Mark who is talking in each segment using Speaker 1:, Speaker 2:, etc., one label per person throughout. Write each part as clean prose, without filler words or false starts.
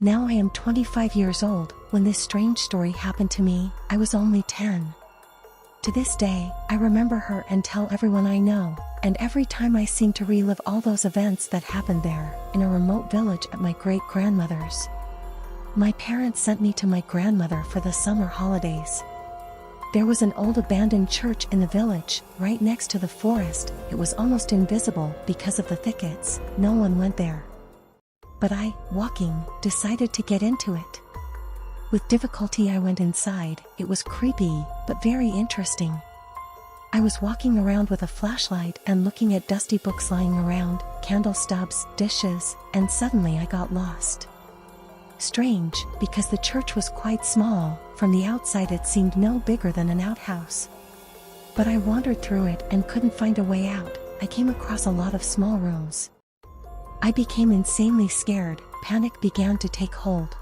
Speaker 1: Now I am 25 years old. When this strange story happened to me, I was only 10. To this day, I remember her and tell everyone I know, and every time I seem to relive all those events that happened there, in a remote village at my great-grandmother's. My parents sent me to my grandmother for the summer holidays. There was an old abandoned church in the village, right next to the forest. It was almost invisible because of the thickets. No one went there. But I, walking, decided to get into it. With difficulty I went inside. It was creepy, but very interesting. I was walking around with a flashlight and looking at dusty books lying around, candle stubs, dishes, and suddenly I got lost. Strange, because the church was quite small. From the outside it seemed no bigger than an outhouse. But I wandered through it and couldn't find a way out. I came across a lot of small rooms. I became insanely scared. Panic began to take hold.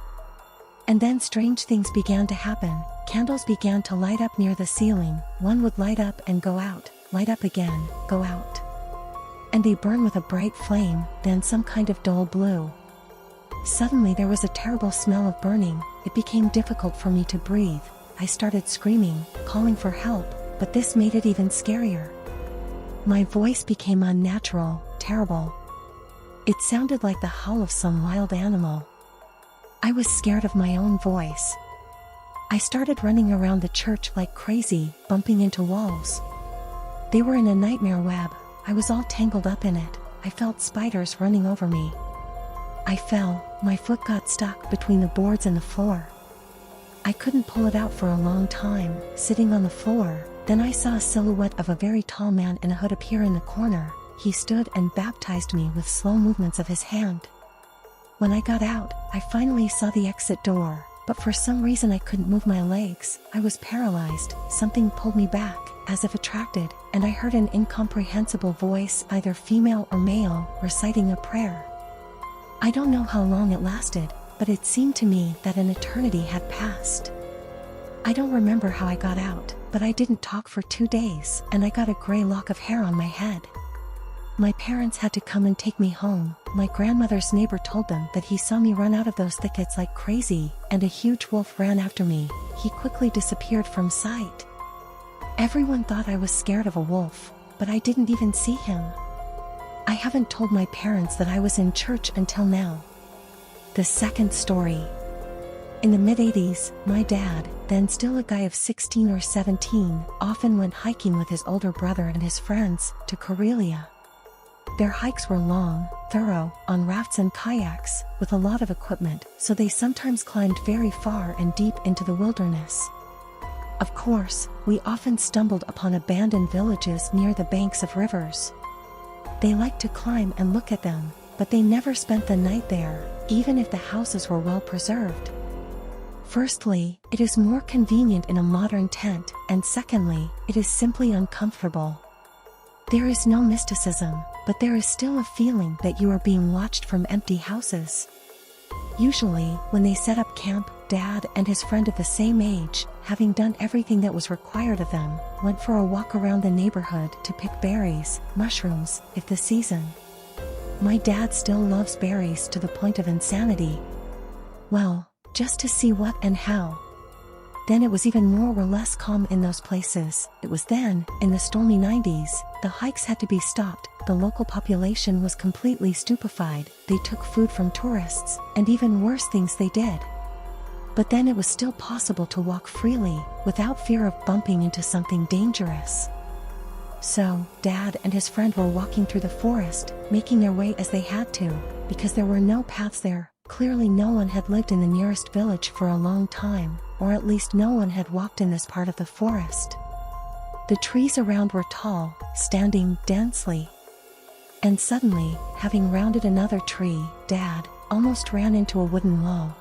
Speaker 1: And then strange things began to happen. Candles began to light up near the ceiling. One would light up and go out, light up again, go out. And they burn with a bright flame, then some kind of dull blue. Suddenly there was a terrible smell of burning. It became difficult for me to breathe. I started screaming, calling for help, but this made it even scarier. My voice became unnatural, terrible. It sounded like the howl of some wild animal. I was scared of my own voice. I started running around the church like crazy, bumping into walls. They were in a nightmare web. I was all tangled up in it. I felt spiders running over me. I fell. My foot got stuck between the boards and the floor. I couldn't pull it out for a long time, sitting on the floor. Then I saw a silhouette of a very tall man in a hood appear in the corner. He stood and baptized me with slow movements of his hand. When I got out, I finally saw the exit door, but for some reason I couldn't move my legs. I was paralyzed. Something pulled me back, as if attracted, and I heard an incomprehensible voice, either female or male, reciting a prayer. I don't know how long it lasted, but it seemed to me that an eternity had passed. I don't remember how I got out, but I didn't talk for 2 days, and I got a gray lock of hair on my head. My parents had to come and take me home. My grandmother's neighbor told them that he saw me run out of those thickets like crazy, and a huge wolf ran after me. He quickly disappeared from sight. Everyone thought I was scared of a wolf, but I didn't even see him. I haven't told my parents that I was in church until now. The second story. In the mid-80s, my dad, then still a guy of 16 or 17, often went hiking with his older brother and his friends to Karelia. Their hikes were long, thorough, on rafts and kayaks, with a lot of equipment, so they sometimes climbed very far and deep into the wilderness. Of course, we often stumbled upon abandoned villages near the banks of rivers. They liked to climb and look at them, but they never spent the night there, even if the houses were well preserved. Firstly, it is more convenient in a modern tent, and secondly, it is simply uncomfortable. There is no mysticism, but there is still a feeling that you are being watched from empty houses. Usually, when they set up camp, Dad and his friend of the same age, having done everything that was required of them, went for a walk around the neighborhood to pick berries, mushrooms, if the season. My dad still loves berries to the point of insanity. Well, just to see what and how. Then it was even more or less calm in those places. It was then, in the stormy 90s, the hikes had to be stopped. The local population was completely stupefied. They took food from tourists, and even worse things they did. But then it was still possible to walk freely, without fear of bumping into something dangerous. So, Dad and his friend were walking through the forest, making their way as they had to, because there were no paths there. Clearly no one had lived in the nearest village for a long time, or at least no one had walked in this part of the forest. The trees around were tall, standing densely. And suddenly, having rounded another tree, Dad almost ran into a wooden wall.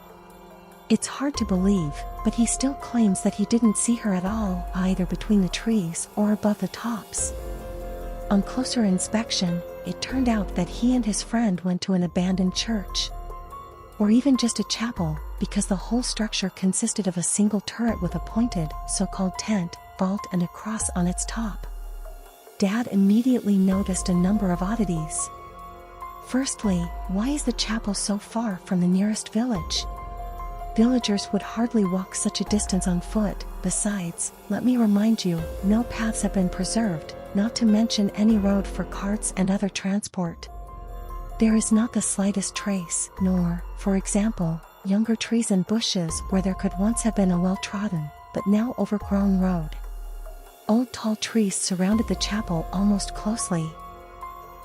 Speaker 1: It's hard to believe, but he still claims that he didn't see her at all, either between the trees or above the tops. On closer inspection, it turned out that he and his friend went to an abandoned church. Or even just a chapel, because the whole structure consisted of a single turret with a pointed, so-called tent, vault and a cross on its top. Dad immediately noticed a number of oddities. Firstly, why is the chapel so far from the nearest village? Villagers would hardly walk such a distance on foot. Besides, let me remind you, no paths have been preserved, not to mention any road for carts and other transport. There is not the slightest trace, nor, for example, younger trees and bushes where there could once have been a well-trodden, but now overgrown road. Old tall trees surrounded the chapel almost closely.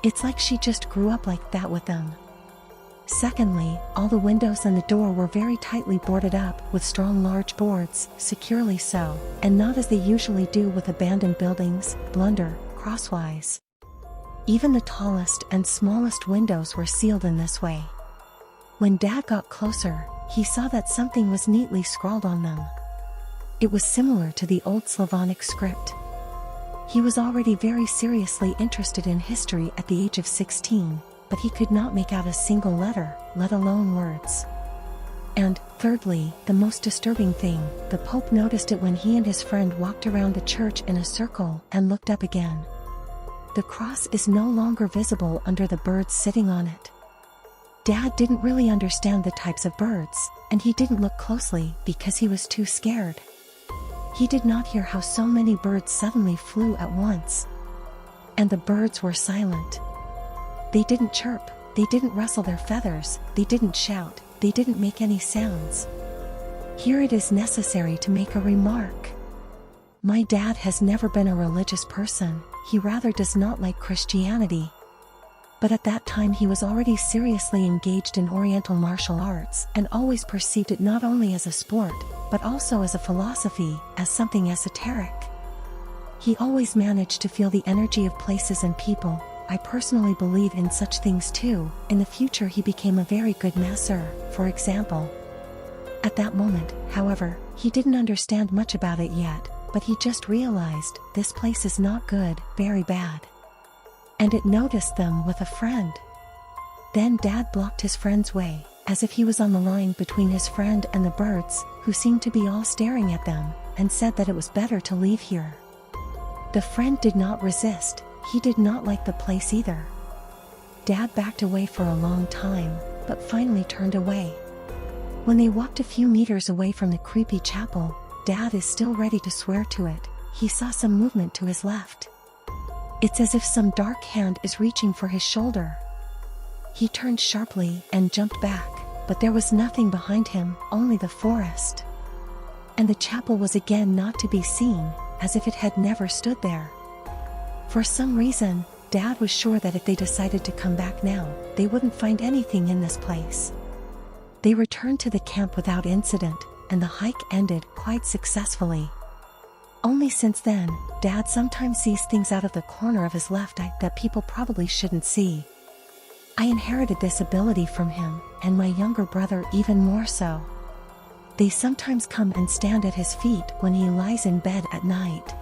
Speaker 1: It's like she just grew up like that with them. Secondly, all the windows and the door were very tightly boarded up with strong large boards, securely so, and not as they usually do with abandoned buildings, blunder, crosswise. Even the tallest and smallest windows were sealed in this way. When Dad got closer, he saw that something was neatly scrawled on them. It was similar to the old Slavonic script. He was already very seriously interested in history at the age of 16, but he could not make out a single letter, let alone words. And, thirdly, the most disturbing thing, the Pope noticed it when he and his friend walked around the church in a circle and looked up again. The cross is no longer visible under the birds sitting on it. Dad didn't really understand the types of birds, and he didn't look closely because he was too scared. He did not hear how so many birds suddenly flew at once. And the birds were silent. They didn't chirp, they didn't rustle their feathers, they didn't shout, they didn't make any sounds. Here it is necessary to make a remark. My dad has never been a religious person, he rather does not like Christianity. But at that time he was already seriously engaged in Oriental martial arts and always perceived it not only as a sport, but also as a philosophy, as something esoteric. He always managed to feel the energy of places and people. I personally believe in such things too. In the future he became a very good masseur, for example. At that moment, however, he didn't understand much about it yet, but he just realized, this place is not good, very bad. And it noticed them with a friend. Then Dad blocked his friend's way, as if he was on the line between his friend and the birds, who seemed to be all staring at them, and said that it was better to leave here. The friend did not resist, he did not like the place either. Dad backed away for a long time, but finally turned away. When they walked a few meters away from the creepy chapel, Dad is still ready to swear to it, he saw some movement to his left. It's as if some dark hand is reaching for his shoulder. He turned sharply and jumped back, but there was nothing behind him, only the forest. And the chapel was again not to be seen, as if it had never stood there. For some reason, Dad was sure that if they decided to come back now, they wouldn't find anything in this place. They returned to the camp without incident, and the hike ended quite successfully. Only since then, Dad sometimes sees things out of the corner of his left eye that people probably shouldn't see. I inherited this ability from him, and my younger brother even more so. They sometimes come and stand at his feet when he lies in bed at night.